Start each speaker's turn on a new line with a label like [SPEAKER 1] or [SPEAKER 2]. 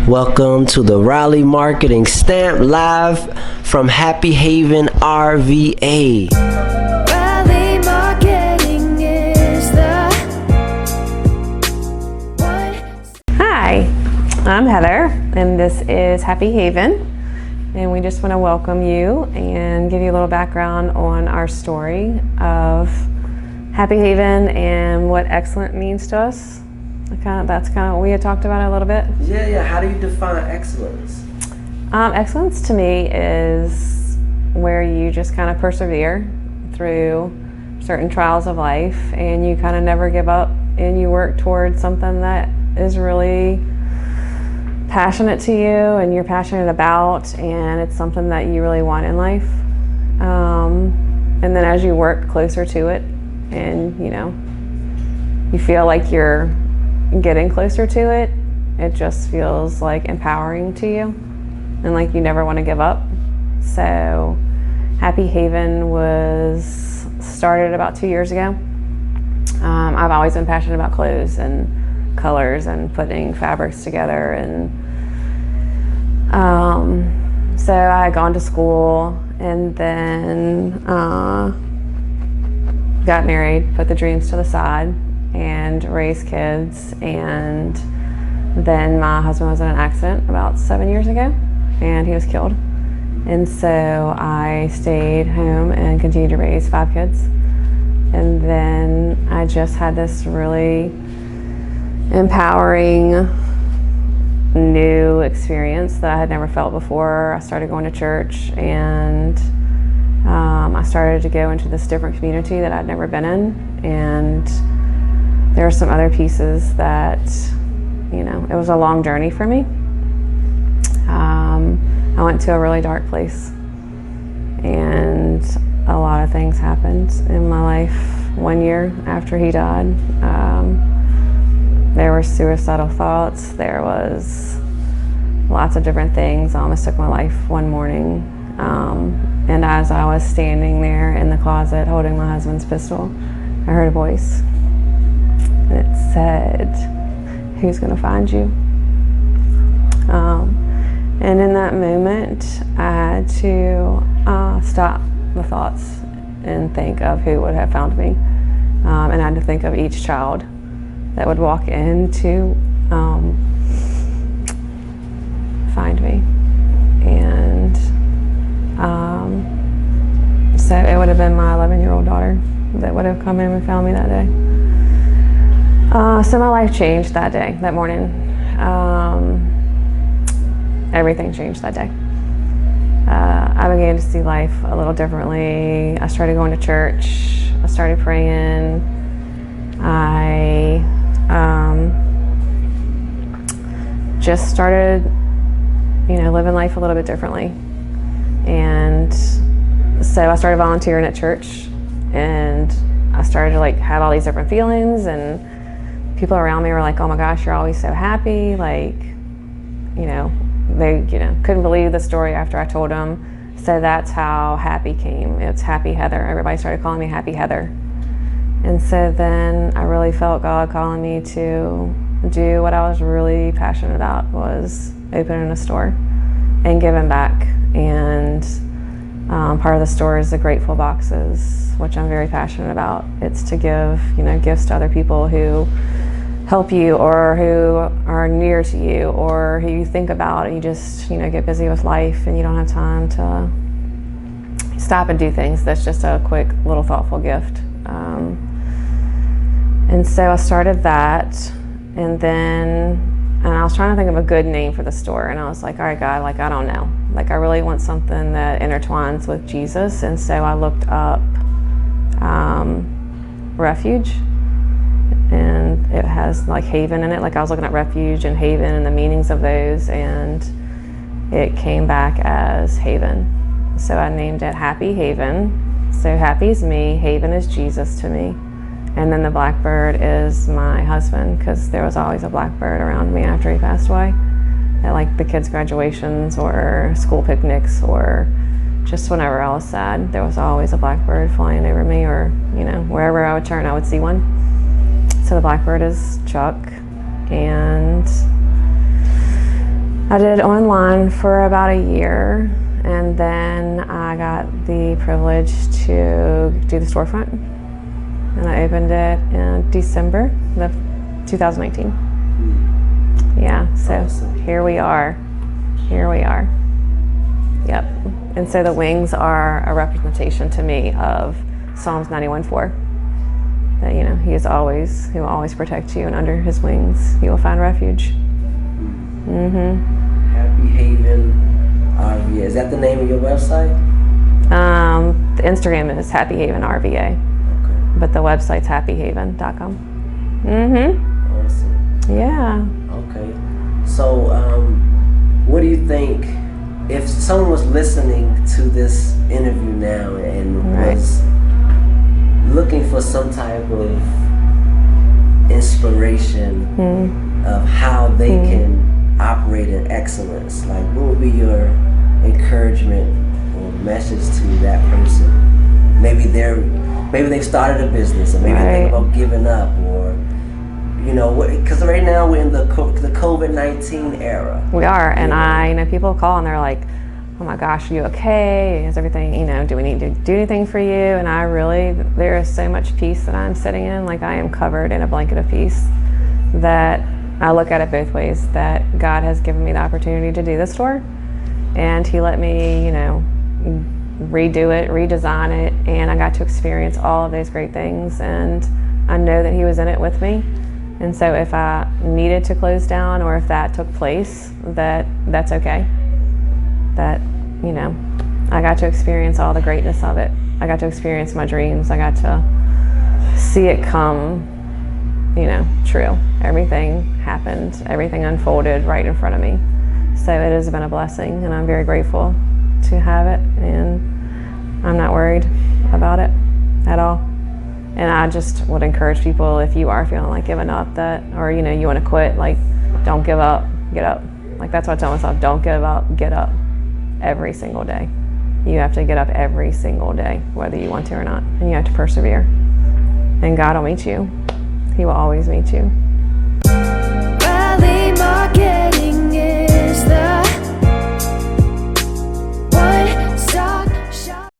[SPEAKER 1] Welcome to the Raleigh Marketing Stamp live from Happy Haven, RVA.
[SPEAKER 2] Raleigh Marketing is the one.
[SPEAKER 3] Hi, I'm Heather, and this is Happy Haven, and we just want to welcome you and give you a little background on our story of Happy Haven and what excellent means to us. That's kind of what we had talked about a little bit.
[SPEAKER 1] Yeah. How do you define excellence?
[SPEAKER 3] Excellence to me is where you just kind of persevere through certain trials of life, and you kind of never give up, and you work towards something that is really passionate to you and you're passionate about, and it's something that you really want in life. And then as you work closer to it, and you feel like you're getting closer to it, it just feels like empowering to you and like you never want to give up. So Happy Haven was started about 2 years ago. I've always been passionate about clothes and colors and putting fabrics together, and so I had gone to school and then got married, put the dreams to the side, and raised kids. And then my husband was in an accident about 7 years ago, and he was killed. And so I stayed home and continued to raise 5 kids. And then I just had this really empowering new experience that I had never felt before. I started going to church, and I started to go into this different community that I'd never been in. And there were some other pieces that, it was a long journey for me. I went to a really dark place, and a lot of things happened in my life. 1 year after he died, there were suicidal thoughts. There was lots of different things. I almost took my life one morning. And as I was standing there in the closet holding my husband's pistol, I heard a voice. It said, "Who's gonna find you?" And in that moment, I had to stop the thoughts and think of who would have found me. And I had to think of each child that would walk in to find me. And so it would have been my 11-year-old daughter that would have come in and found me that day. So my life changed that day, that morning. Everything changed that day. I began to see life a little differently. I started going to church. I started praying. I just started, living life a little bit differently. And so I started volunteering at church, and I started to have all these different feelings, and people around me were like, "Oh my gosh, you're always so happy." They couldn't believe the story after I told them. So that's how Happy came. It's Happy Heather. Everybody started calling me Happy Heather. And so then I really felt God calling me to do what I was really passionate about, was opening a store and giving back. And part of the store is the Grateful Boxes, which I'm very passionate about. It's to give, gifts to other people who help you, or who are near to you, or who you think about, and you just, get busy with life and you don't have time to stop and do things. That's just a quick little thoughtful gift. And so I started that, and I was trying to think of a good name for the store, and I was like, all right, God, I don't know. I really want something that intertwines with Jesus. And so I looked up Refuge, and it has Haven in it. I was looking at Refuge and Haven and the meanings of those, and it came back as Haven. So I named it Happy Haven. So Happy is me, Haven is Jesus to me, and then the blackbird is my husband, because there was always a blackbird around me after he passed away, at the kids' graduations or school picnics, or just whenever I was sad, there was always a blackbird flying over me, or wherever I would turn, I would see one. So the blackbird is Chuck, and I did online for about a year, and then I got the privilege to do the storefront, and I opened it in December of 2019. Yeah, so
[SPEAKER 1] Awesome.
[SPEAKER 3] here we are. Yep. And so the wings are a representation to me of Psalms 91:4. That, you know, he will always protect you, and under his wings you will find refuge.
[SPEAKER 1] Happy Haven RVA. Is that the name of your website?
[SPEAKER 3] The Instagram is Happy Haven RVA,
[SPEAKER 1] Okay.
[SPEAKER 3] but the website's happyhaven.com.
[SPEAKER 1] Awesome.
[SPEAKER 3] Yeah.
[SPEAKER 1] Okay. So, what do you think if someone was listening to this interview now and
[SPEAKER 3] Right.
[SPEAKER 1] was looking for some type of inspiration of how they can operate in excellence, like what would be your encouragement or message to that person? Maybe they've started a business, or maybe they're thinking
[SPEAKER 3] Right.
[SPEAKER 1] about giving up, or because right now we're in the COVID-19 era.
[SPEAKER 3] We are, and people call and they're like, "Oh my gosh, are you okay? Is everything, do we need to do anything for you?" And there is so much peace that I'm sitting in, like I am covered in a blanket of peace, that I look at it both ways, that God has given me the opportunity to do this store, and he let me, redo it, redesign it, and I got to experience all of those great things, and I know that he was in it with me. And so if I needed to close down, or if that took place, that's okay. That, I got to experience all the greatness of it. I got to experience my dreams. I got to see it come, true. Everything happened, everything unfolded right in front of me. So it has been a blessing, and I'm very grateful to have it, and I'm not worried about it at all. And I just would encourage people, if you are feeling like giving up, or you want to quit, like, don't give up, get up. Like, that's what I tell myself, don't give up, get up every single day. You have to get up every single day, whether you want to or not, and you have to persevere. And God will meet you. He will always meet you.
[SPEAKER 2] Raleigh Marketing.